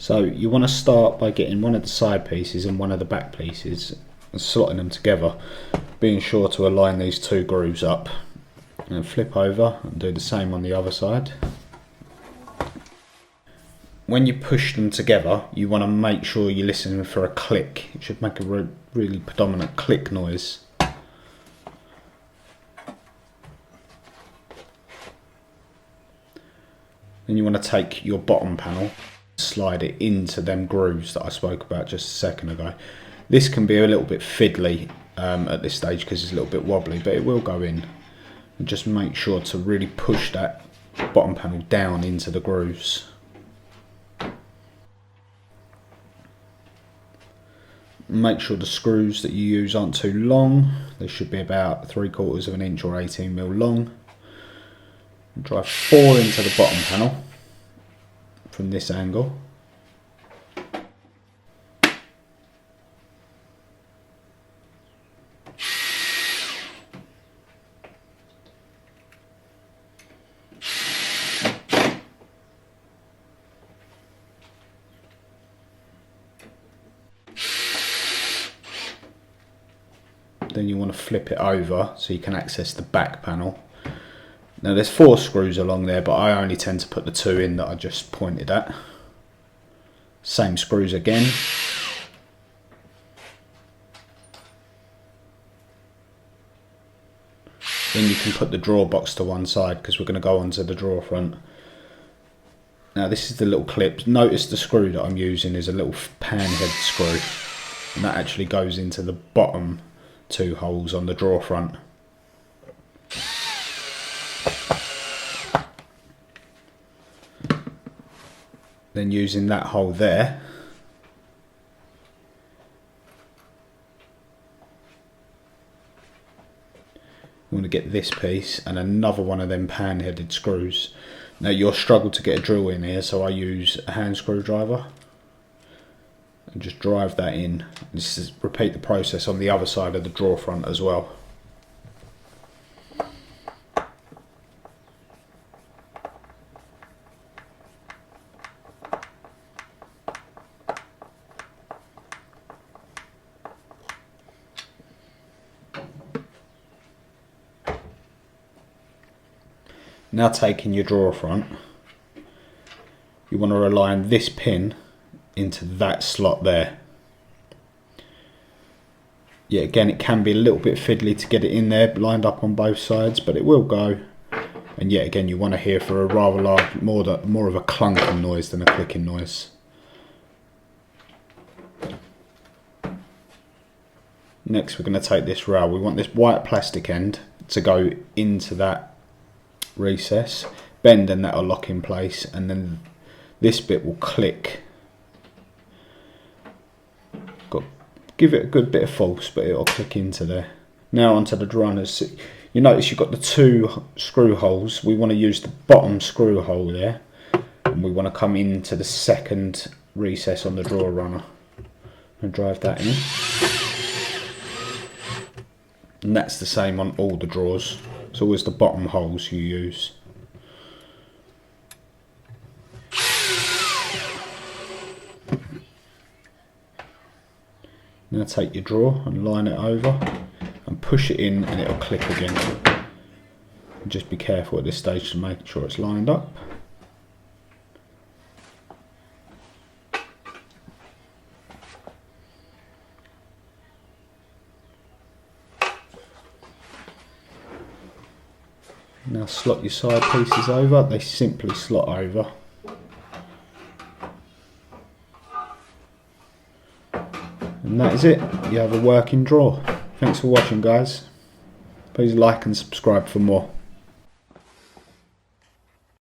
So you want to start by getting one of the side pieces and one of the back pieces and slotting them together, being sure to align these two grooves up, and flip over and do the same on the other side. When you push them together, you want to make sure you're listening for a click. It should make a really predominant click noise. Then you want to take your bottom panel, slide it into them grooves that I spoke about just a second ago. This can be a little bit fiddly at this stage because it's a little bit wobbly, but it will go in. And just make sure to really push that bottom panel down into the grooves. Make sure the screws that you use aren't too long. They should be about 3/4 of an inch or 18mm long. Drive 4 into the bottom panel from this angle. Then you want to flip it over so you can access the back panel. Now there's 4 screws along there, but I only tend to put the 2 in that I just pointed at. Same screws again. Then you can put the drawer box to one side because we're going to go onto the drawer front. Now this is the little clip. Notice the screw that I'm using is a little pan head screw, and that actually goes into the bottom 2 holes on the drawer front. Then using that hole there, you want to get this piece and another one of them pan headed screws. Now you'll struggle to get a drill in here, so I use a hand screwdriver and just drive that in. Repeat the process on the other side of the drawer front as well. Now taking your drawer front, you want to align this pin into that slot there. Yeah, again, it can be a little bit fiddly to get it in there lined up on both sides, but it will go. And yet again, you want to hear for a rather large, more of a clunking noise than a clicking noise. Next, we're going to take this rail. We want this white plastic end to go into that recess, bend, and that'll lock in place, and then this bit will click. Give it a good bit of force, but it'll click into there. Now onto the runners. You notice you've got the 2 screw holes. We want to use the bottom screw hole there, and we want to come into the second recess on the drawer runner and drive that in. And that's the same on all the drawers. It's always the bottom holes you use. Now take your drawer and line it over and push it in, and it'll click again. And just be careful at this stage to make sure it's lined up. Now slot your side pieces over. They simply slot over. And that is it. You have a working drawer. Thanks for watching, guys. Please like and subscribe for more.